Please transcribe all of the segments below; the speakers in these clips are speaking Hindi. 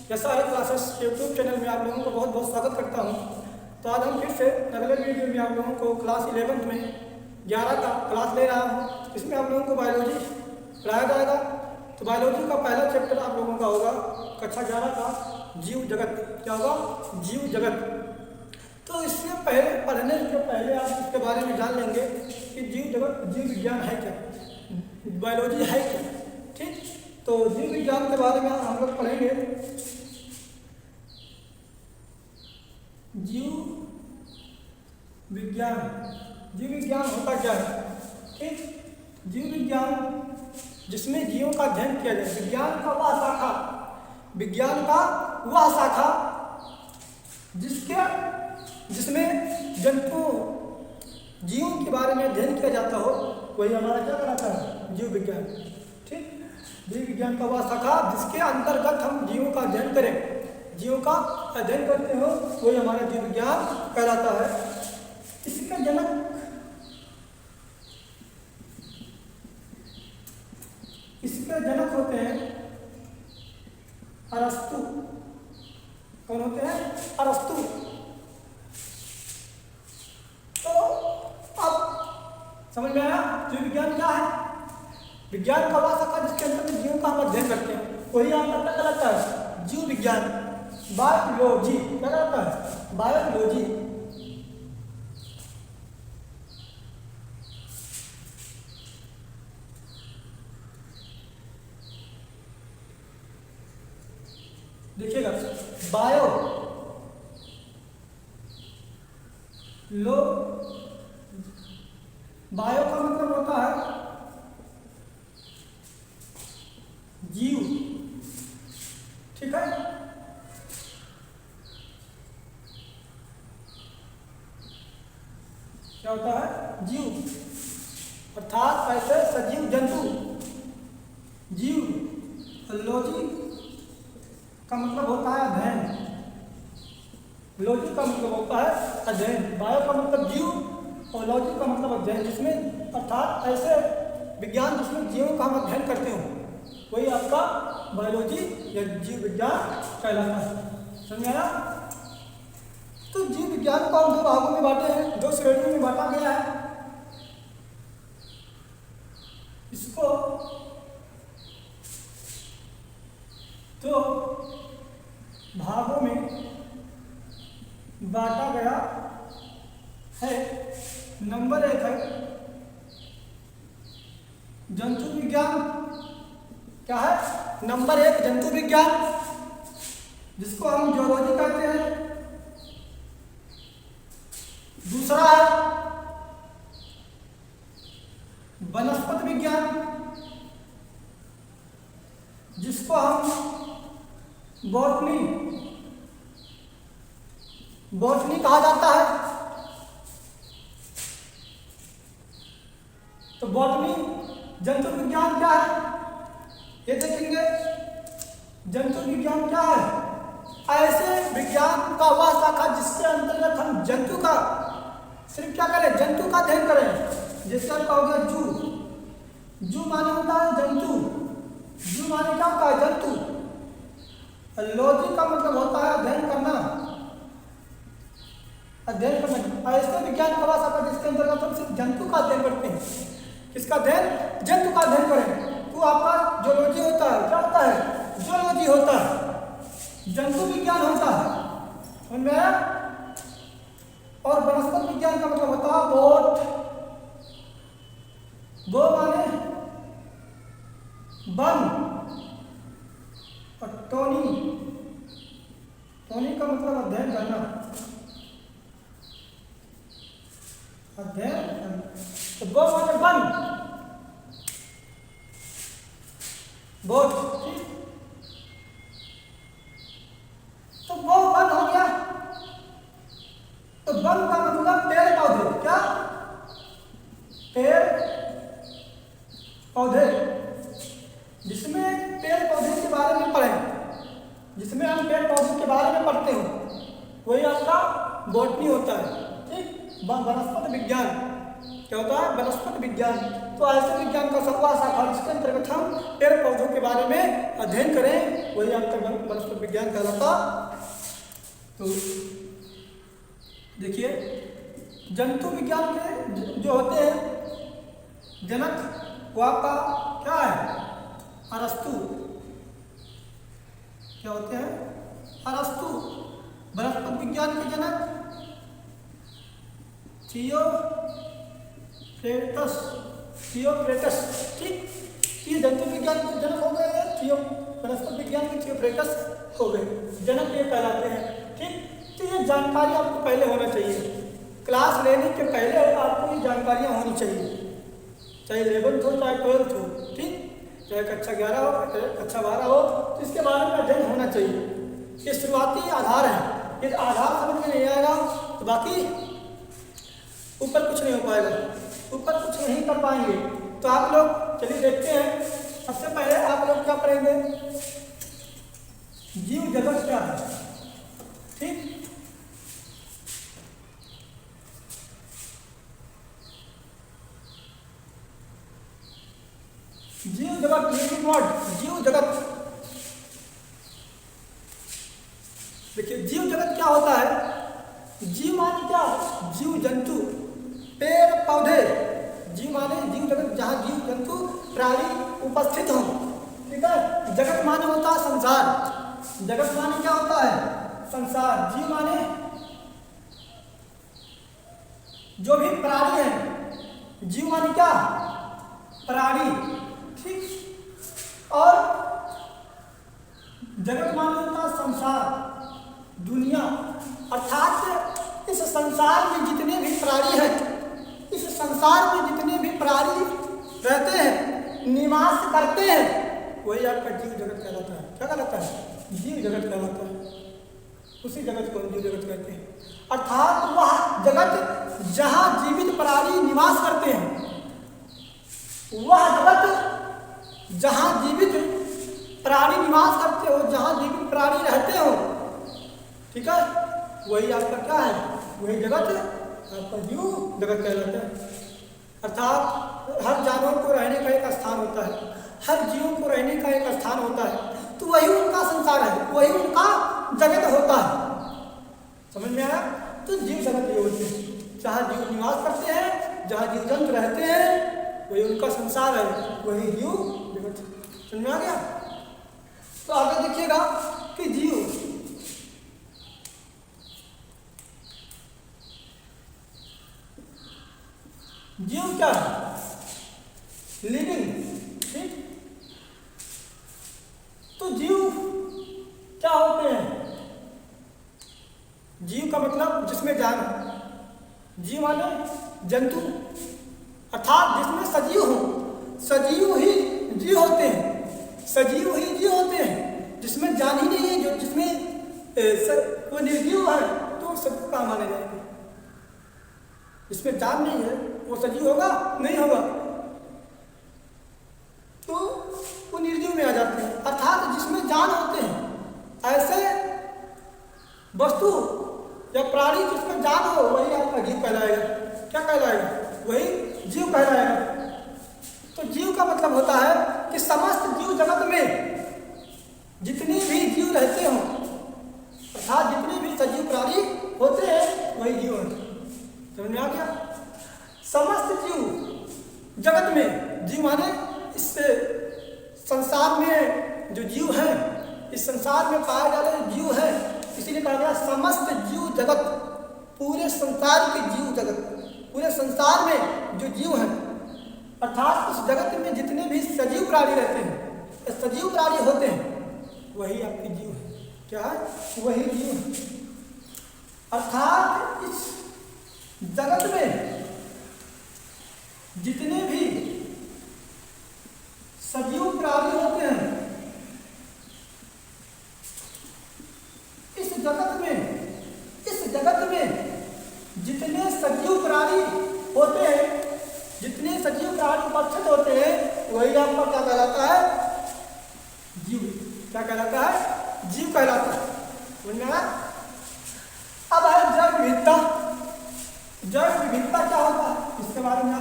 जैसा है क्लासेस यूट्यूब चैनल में आप लोगों को बहुत बहुत स्वागत करता हूँ। तो आज हम फिर से अगले वीडियो में आप लोगों को क्लास 11th में 11 का क्लास ले रहा हूँ। इसमें आप लोगों को बायोलॉजी पढ़ाया जाएगा। तो बायोलॉजी का पहला चैप्टर आप लोगों का होगा कक्षा 11 का जीव जगत। क्या होगा? जीव जगत। तो इससे पहले पढ़ने से पहले आप इसके बारे में जान लेंगे कि जीव जगत, जीव विज्ञान है क्या, बायोलॉजी है क्या। ठीक, तो जीव विज्ञान के बारे में हम लोग पढ़ेंगे। जीव विज्ञान, जीव विज्ञान होता क्या है? ठीक, जीव विज्ञान जिसमें जीवों का अध्ययन किया जाए, विज्ञान का वह शाखा, विज्ञान का वह शाखा जिसमें जंतु जीवों के बारे में अध्ययन किया जाता हो, वही हमारा क्या कहलाता है? जीव विज्ञान। ठीक, जीव विज्ञान का वह शाखा जिसके अंतर्गत हम जीवों का अध्ययन करें, जीवों का अध्ययन करते हो, वही हमारा जीव विज्ञान कहलाता है। इसका जनक होते हैं अरस्तु। कौन होते हैं? अरस्तु। तो अब समझ में आया जीव विज्ञान क्या है? विज्ञान का वह शाखा जिसके अंदर जीवों का हम अध्ययन करते हैं, वही आपका क्या कहलाता है? जीव विज्ञान, बायोलॉजी। क्या कहलाता है? बायोलॉजी। देखिएगा, बायो लो, बायो का मतलब होता है जीव। ठीक है, क्या होता है? जीव, अर्थात ऐसे सजीव जंतु। जीव, लॉजी का मतलब होता है अध्ययन, लॉजी का मतलब होता है अध्ययन। बायो का मतलब जीव और लॉजी का मतलब अध्ययन, जिसमें अर्थात ऐसे विज्ञान जिसमें जीवों का हम अध्ययन करते हो, वही आपका बायोलॉजी या जीव विज्ञान कहलाता है। समझ आया? तो जीव विज्ञान को हम दो भागों में बांटे हैं, दो श्रेणियों में बांटा गया है। इसको तो भागों में बांटा गया है। नंबर 1 है जंतु विज्ञान। क्या है? नंबर 1 जंतु विज्ञान, जिसको हम जूलॉजी कहते हैं। दूसरा है वनस्पति विज्ञान, जिसको हम बॉटनी कहा जाता है। तो बॉटनी जंतु विज्ञान क्या है, ये देखेंगे। जंतु विज्ञान क्या है? ऐसे विज्ञान का वह शाखा जिसके अंतर्गत हम जंतु का सिर्फ क्या करें? जंतु का अध्ययन करें। जिसका हो गया जू। जू माने होता है जंतु। जू माने क्या होता है? जंतु। लॉजी का मतलब होता है अध्ययन करना, अध्ययन करना। ऐसे विज्ञान का वह शाखा जिसके अंतर्गत हम सिर्फ जंतु का अध्ययन करते हैं। किसका अध्ययन? जंतु का अध्ययन करें, तो आपका जूलॉजी होता है। क्या होता है? जूलॉजी होता है, जंतु विज्ञान होता है। समझ में आया? और वनस्पति विज्ञान का मतलब होता है बोट। वो माने वन, और टोनी, टोनी का मतलब अध्ययन करना, अध्ययन करना। तो वो माने वन, बोट। ठीक, तो वो वन हो गया। तो वन का मतलब पेड़ पौधे। क्या? पेड़ पौधे, जिसमें पेड़ पौधे के बारे में पढ़ें, जिसमें हम पेड़ पौधे के बारे में पढ़ते हो, वही आपका बॉटनी होता है। ठीक, वनस्पति विज्ञान। क्या होता है? वनस्पति विज्ञान। तो ऐसे विज्ञान का सर्वा शाखा, इसके अंतर्गत हम पेड़ पौधों के बारे में अध्ययन करें, वही आपका वनस्पति विज्ञान कहलाता। तो देखिए, जंतु विज्ञान के जो होते हैं जनक, वो आपका क्या है? अरस्तु। क्या होते हैं? अरस्तु। वनस्पति विज्ञान के जनक थियोफ्रेटस। ठीक, ये जंतु विज्ञान के जनक हो गए, वनस्पति विज्ञान के थियोफ्रेटस हो गए, जनक ये कहलाते हैं। ठीक, तो ये जानकारी आपको पहले होना चाहिए, क्लास लेने के पहले आपको ये जानकारियाँ होनी चाहिए, चाहे 11th हो चाहे 12th हो। ठीक, चाहे कक्षा 11 हो चाहे कक्षा 12 हो, तो इसके बारे में अध्ययन होना चाहिए। ये शुरुआती आधार है, ये आधार समझ में नहीं आएगा तो बाकी ऊपर कुछ नहीं हो पाएगा, ऊपर कुछ नहीं कर पाएंगे। तो आप लोग चलिए देखते हैं। सबसे पहले आप लोग क्या पढ़ेंगे? जीव जगत क्या है। ठीक, जीव जगत, लिविंग वर्ल्ड, जीव जगत। देखिए, जीव जगत क्या होता है? जीव माने क्या? जीव जंतु, पेड़ पौधे। जीव माने जीव जगत, जहाँ जीव जंतु प्राणी उपस्थित हो। ठीक है, जगत माने होता है संसार। जगत माने क्या होता है? संसार। जीव माने जो भी प्राणी है, जीव माने क्या? प्राणी। ठीक, और जगत माने होता है संसार, दुनिया। अर्थात इस संसार में जितने भी प्राणी हैं, इस संसार में जितने भी प्राणी रहते हैं, निवास करते हैं, वही आपका जीव जगत कहलाता है। क्या कहलाता है? जीव जगत कहलाता है। उसी जगत को जीव जगत कहते हैं। अर्थात वह जगत जहाँ जीवित प्राणी निवास करते हैं, वह जगत जहाँ जीवित प्राणी निवास करते हो, जहाँ जीवित प्राणी रहते हो, ठीक है, वही आपका क्या है? वही जगत आपका जीव जगत कहलाता है। अर्थात हर जानवर को रहने का एक स्थान होता है, हर जीव को रहने का एक स्थान होता है, तो वही उनका संसार है, वही उनका जगत होता है। समझ में आया? तो जीव जगत ये होते हैं, जहाँ जीव निवास करते हैं, जहाँ जीव जंतु रहते हैं, वही उनका संसार है, वही जीव जगत। समझ में आ गया? तो आगे देखिएगा कि जीव, जीव क्या है? लिविंग। ठीक, तो जीव क्या होते हैं? जीव का मतलब जिसमें जान है। जीव माने जंतु, अर्थात जिसमें सजीव हो। सजीव ही जीव होते हैं, सजीव ही जीव होते हैं। जिसमें जान ही नहीं है, जो जिसमें वो निर्जीव है, तो सबको कहाँ माने जाएंगे? जिसमें जान नहीं है वो सजीव होगा? नहीं होगा, तो वो निर्जीव में आ जाते हैं। अर्थात जिसमें जान होते हैं, ऐसे वस्तु या प्राणी जिसमें जान हो, वही आपका जीव कहलाएगा। क्या कहलाएगा? वही जीव कहलाएगा। तो जीव का मतलब होता है कि समस्त जीव जगत में जितने भी जीव रहते हों, अर्थात जितने भी सजीव प्राणी होते हैं, वही जीव है। समझ में आ गया? समस्त जीव जगत में, जीव माने इस संसार में जो जीव है, इस संसार में पाए जा रहे जीव है, इसीलिए कहा गया समस्त जीव जगत, पूरे संसार के जीव जगत, पूरे संसार में जो जीव हैं, अर्थात उस जगत में जितने भी सजीव प्राणी रहते हैं, सजीव प्राणी होते हैं, वही आपके जीव है। क्या है? वही जीव है। अर्थात इस जगत में जितने भी सजीव प्राणी होते हैं, इस जगत में जितने सजीव प्राणी होते हैं, जितने सजीव प्राणी उपस्थित होते हैं, वही आपका क्या कहलाता है? जीव। क्या कहलाता है? जीव कहलाता है। समझ में आया? अब है जैव विविधता। जैव विविधता क्या होता है, इसके बारे में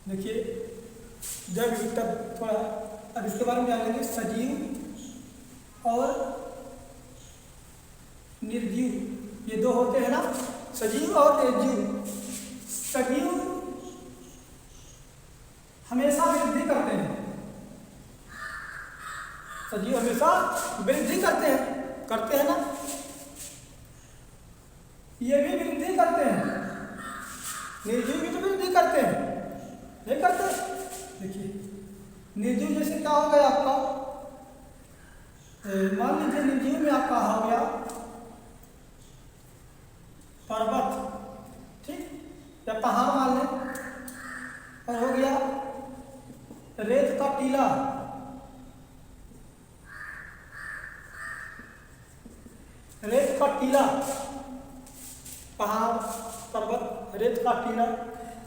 देखिए जैव विविधता थोड़ा, अब इसके बारे में जान लेंगे। सजीव और निर्जीव, ये दो होते हैं ना, सजीव और निर्जीव। सजीव हमेशा वृद्धि करते हैं, सजीव हमेशा वृद्धि करते हैं ना, ये भी वृद्धि करते हैं, निर्जीव भी तो वृद्धि करते हैं, नहीं करते? देखिए निर्जीव जैसे क्या हो गया आपका, मान लीजिए निर्जीव में आपका हो गया पर्वत, ठीक, या पहाड़ मान लें, और हो गया रेत का टीला, रेत का टीला, पहाड़, पर्वत, रेत का टीला।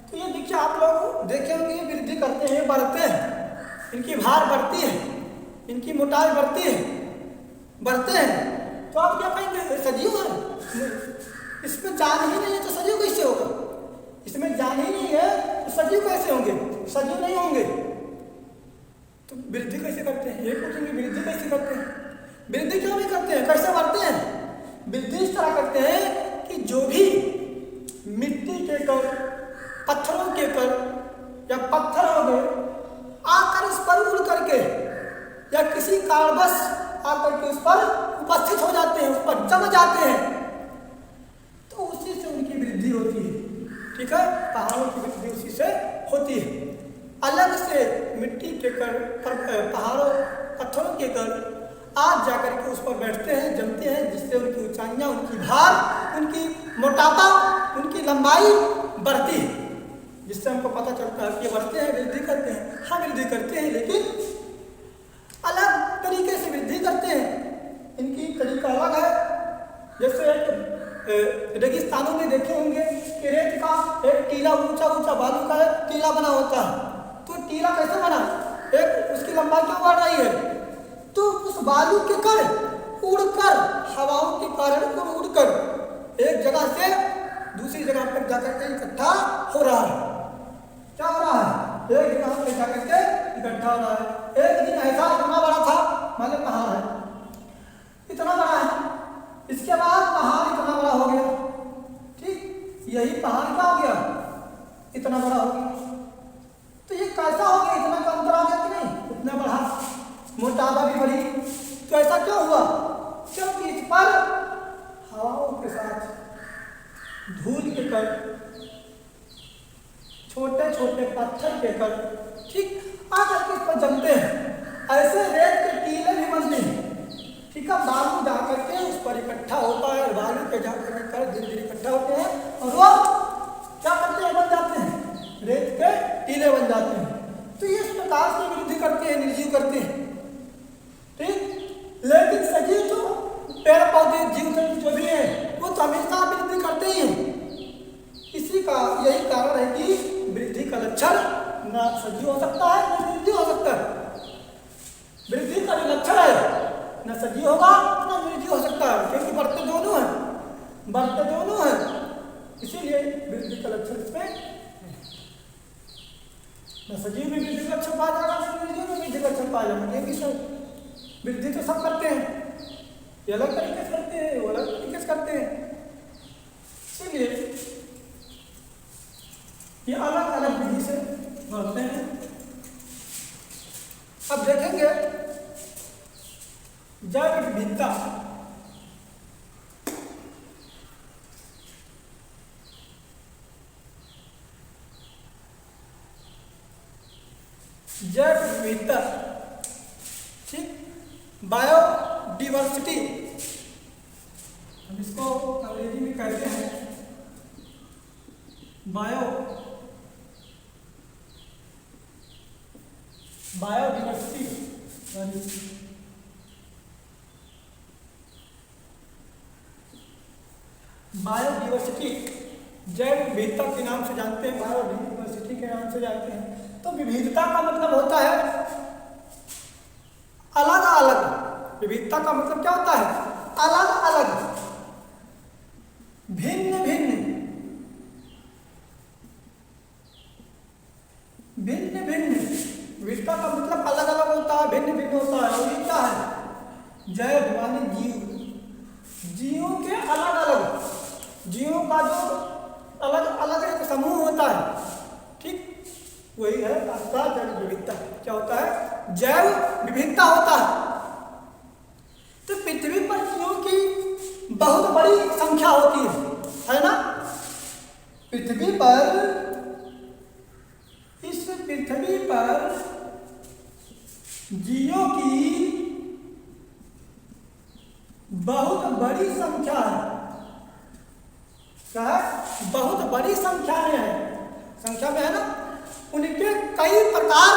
तो ये देखिए आप लोग देखे होंगे, ये वृद्धि करते हैं, बढ़ते हैं, इनकी भार बढ़ती है, इनकी मोटाई बढ़ती है, बढ़ते हैं। तो आप क्या कहेंगे, सजीव है? इसमें जान ही नहीं है तो सजीव कैसे होगा? इसमें जान ही नहीं है तो सजीव कैसे होंगे? सजीव नहीं होंगे। तो वृद्धि कैसे करते हैं? ये पूछेंगे वृद्धि कैसे करते हैं? वृद्धि क्यों नहीं करते हैं, कैसे बढ़ते हैं? वृद्धि इस तरह करते हैं कि जो भी मिट्टी के कण, पत्थरों के कण या पत्थर हो गए, आकर उस पर उड़ करके या किसी कारणवश आकर के उस पर उपस्थित हो जाते हैं, उस पर जम जाते हैं, तो उसी से उनकी वृद्धि होती है। ठीक है, पहाड़ों की वृद्धि उसी से होती है। अलग से मिट्टी के कण, पहाड़ों, पत्थरों के कण आज जाकर के उस पर बैठते हैं, जमते हैं, जिससे उनकी ऊंचाइयां, उनकी भार, उनकी मोटापा, उनकी लंबाई बढ़ती है, जिससे हमको पता चलता है कि ये बढ़ते हैं, वृद्धि करते हैं। हाँ वृद्धि करते हैं, लेकिन अलग तरीके से वृद्धि करते हैं, इनकी तरीका अलग है। जैसे रेगिस्तानों में देखे होंगे कि रेत का एक टीला, ऊंचा ऊंचा बालू का एक टीला बना होता है। तो टीला कैसे बना? एक उसकी लंबाई क्यों बढ़ रही है? तो उस बालू के कण उड़कर, हवाओं के कारण उड़कर एक जगह से दूसरी जगह पर जाकर के इकट्ठा हो रहा है। क्या हो रहा है? एक जगह पर जाकर के इकट्ठा हो रहा है। एक दिन ऐसा इतना बड़ा था, मान लो पहाड़ है, इतना बड़ा है, इसके बाद पहाड़ इतना बड़ा हो गया, ठीक, यही पहाड़ क्या हो गया, इतना बड़ा हो गया। तो ये कैसा हो गया? इतना का अंतर आ गया कि नहीं? इतना बढ़ा, मोटापा भी बढ़ी। तो ऐसा क्यों हुआ? क्योंकि इस पर हवाओं के साथ धूल के कण, छोटे छोटे पत्थर के कण, ठीक, आकर के इस पर जमते हैं। ऐसे रेत के टीले भी बनते हैं, ठीक है, बालू जाकर के उस पर इकट्ठा होता है, बालू के जाकर के कण धीरे धीरे इकट्ठा होते हैं और वो क्या करते हैं? बन जाते हैं, रेत के टीले बन जाते हैं। तो ये इस प्रकार से वृद्धि करते हैं, निर्जीव करते हैं, ठीक। लेकिन सजीव तो पेड़ पौधे, जीव जंतु जो भी है, वो तो हमेशा वृद्धि करते ही हैं। इसी का यही कारण है कि वृद्धि का लक्षण न सजीव हो सकता है न निर्जीव हो सकता है। वृद्धि का जो लक्षण है न सजीव होगा न निर्जीव हो सकता है, क्योंकि बढ़ते दोनों हैं, बढ़ते दोनों हैं। इसीलिए वृद्धि का लक्षण इसमें न सजीव में वृद्धि का लक्षण पाया जाएगा, न निर्जीव में वृद्धि का लक्षण पाया जाएगा। ये भी सब वृद्धि तो सब करते हैं, ये अलग तरीके से करते हैं, वो अलग तरीके से करते हैं। इसीलिए ये अलग अलग विधि से बढ़ते हैं। अब देखेंगे जैव विविधता। जैव विविधता, ठीक, बायोडिवर्सिटी, हम इसको अंग्रेजी में कहते हैं बायोडिवर्सिटी। बायोडिवर्सिटी जैव विविधता के नाम से जानते हैं, बायोडिवर्सिटी के नाम से जानते हैं। तो विविधता का मतलब होता है अलग अलग। विविधता का मतलब क्या होता है? अलग अलग, भिन्न भिन्न, भिन्न भिन्न, विविधता का मतलब अलग अलग होता है, भिन्न भिन्न होता है। और ये क्या है? जैव माने जीव, जीवों के अलग अलग, जीवों का जो अलग अलग एक समूह होता है, ठीक, वही है आपका जैव विविधता। क्या होता है? जैव विविधता होता है। तो पृथ्वी पर जीवों की बहुत बड़ी संख्या होती है ना? पृथ्वी पर, इस पृथ्वी पर जीवों की बहुत बड़ी संख्या है। क्या है? बहुत बड़ी संख्या में है, संख्या में है ना? उनके कई प्रकार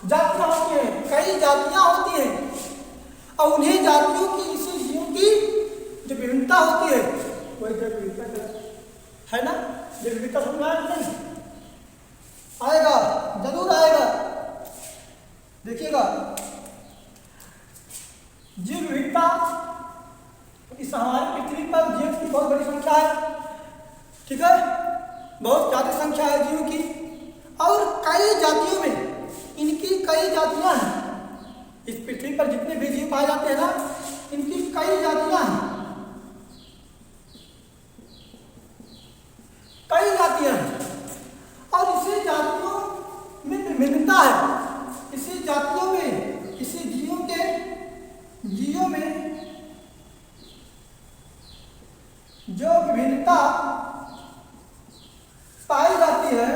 जातियां होती हैं, कई जातियां होती हैं, और उन्हीं जातियों की, इसी जीवों की जो विभिन्नता होती है वही जैव विविधता है ना? जैव विविधता समझ में आएगा, जरूर आएगा। देखिएगा, जीव विविधता, इस हमारी पृथ्वी पर जीव की बहुत बड़ी संख्या है, ठीक है, बहुत ज्यादा संख्या है जीवों की, और कई जातियों में इनकी कई जातियां हैं। इस पृथ्वी पर जितने भी जीव पाए जाते हैं ना, इनकी कई जातियां हैं, कई जातियां हैं, और इसी जातियों में विभिन्नता है। इसी जातियों में, इसी जीवों में जो विभिन्नता पाई जाती है,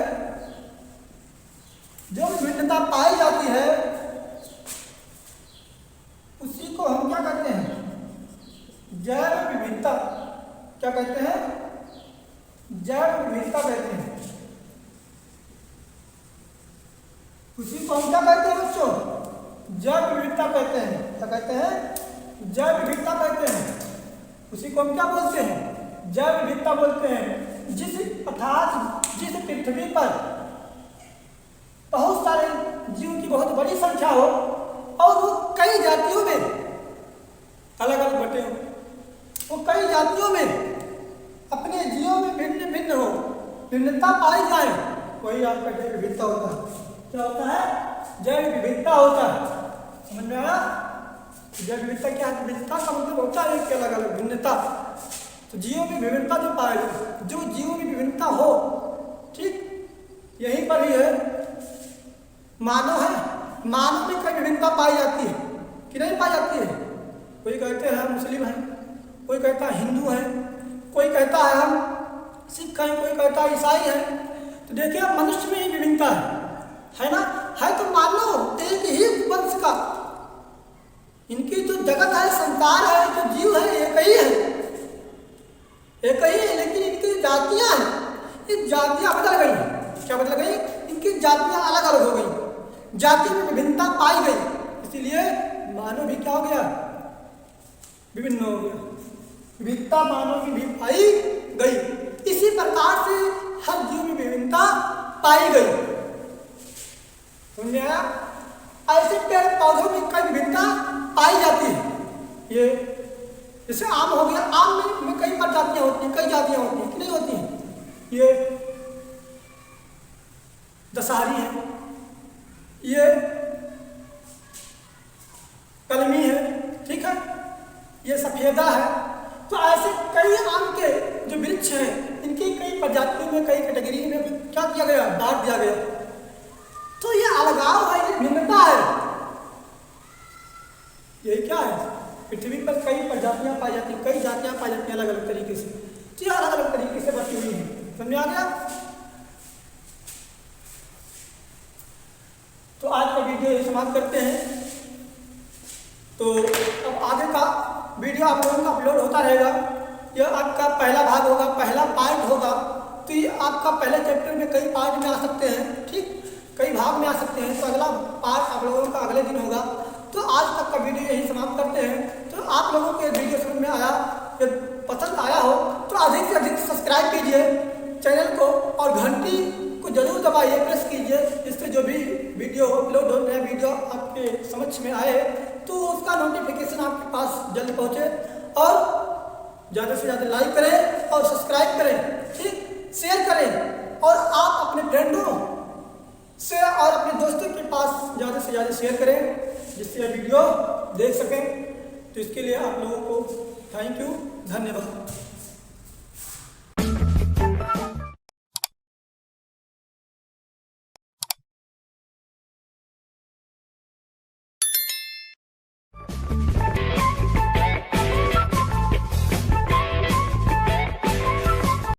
जो विभिन्नता पाई जाती है, उसी को हम क्या कहते हैं? जैव विविधता। क्या कहते हैं? जैव विविधता कहते हैं। उसी को हम क्या कहते हैं बच्चों? जैव विविधता कहते हैं। क्या कहते हैं? जैव विविधता कहते हैं। उसी को हम क्या बोलते हैं? जैव विविधता बोलते हैं। जिस अर्थात जिस पृथ्वी पर बहुत सारे जीवों की बहुत बड़ी संख्या हो, और वो कई जातियों में अलग अलग बटे हो, वो कई जातियों में अपने जीवों में भिन्न भिन्न हो, भिन्नता पाई जाए, वही आपका जैव विविधता होता है। क्या होता है? जैव विविधता होता है। समझ में आया? जैव विविधता क्या है? विविधता का मतलब होता है कि अलग अलग भिन्नता। तो जीवों में विभिन्नता जो पाए, जो जीवों में विभिन्नता हो, ठीक, यहीं पर ही है। मानव है, मानव में कई विभिन्नता पाई जाती है कि नहीं पाई जाती है? कोई कहते हैं हम मुस्लिम हैं, कोई कहता है हिंदू है, कोई कहता है हम सिख हैं, कोई कहता है ईसाई हैं। तो देखिए, मनुष्य में ही विभिन्नता है ना? है तो मानो एक ही वंश का, इनकी जो जगत है, संसार है, जो जीव है, एक ही है, एक ही है, लेकिन इनकी जातियां हैं, ये जातियां बदल गई। क्या बदल गई? इनकी जातियां अलग अलग हो गई, जाति में विभिन्नता पाई गई, इसीलिए मानव भी क्या हो गया? विभिन्न हो गया। विविधता मानव की भी पाई गई। इसी प्रकार से हर जीव में विभिन्नता पाई गई। समझ आया? ऐसे पेड़ पौधों में कई विभिन्नता पाई जाती है। ये जैसे आम हो गया, आम में कई प्रजातियां होती हैं, कई जातियां होती हैं कि नहीं होती हैं? ये दशहरी है, ये कलमी है, ठीक है, ये सफेदा है। तो ऐसे कई आम के जो वृक्ष हैं, इनकी कई प्रजातियों में, कई कैटेगरी में क्या किया गया? बांट दिया गया। तो ये अलगाव है, ये भिन्नता है। यही क्या है? पृथ्वी पर कई प्रजातियां पाई जाती हैं, कई जातियां पाई जाती हैं अलग अलग तरीके से, तो अलग अलग तरीके से बटी हुई है। समझ आ गया? तो आज का वीडियो समाप्त करते हैं। तो अब आगे का वीडियो आप लोगों का अपलोड होता रहेगा। यह आपका पहला भाग होगा, पहला पार्ट होगा। तो ये आपका पहले चैप्टर में कई पार्ट में आ सकते हैं, ठीक, कई भाग में आ सकते हैं। तो अगला पार्ट आप लोगों का अगले दिन होगा। तो आज तक का वीडियो यही समाप्त करते हैं। तो आप लोगों के वीडियो समझ में आया, पसंद आया हो तो अधिक से अधिक सब्सक्राइब कीजिए चैनल को, और घंटी को जरूर दबाइए, प्रेस कीजिए, जिससे जो भी वीडियो अपलोड हो, नया वीडियो आपके समक्ष में आए तो उसका नोटिफिकेशन आपके पास जल्द पहुँचे। और ज़्यादा से ज़्यादा लाइक करें और सब्सक्राइब करें, ठीक, शेयर करें, और आप अपने फ्रेंडों शेयर और अपने दोस्तों के पास ज़्यादा से ज़्यादा शेयर करें जिससे यह वीडियो देख सकें। तो इसके लिए आप लोगों को थैंक यू, धन्यवाद।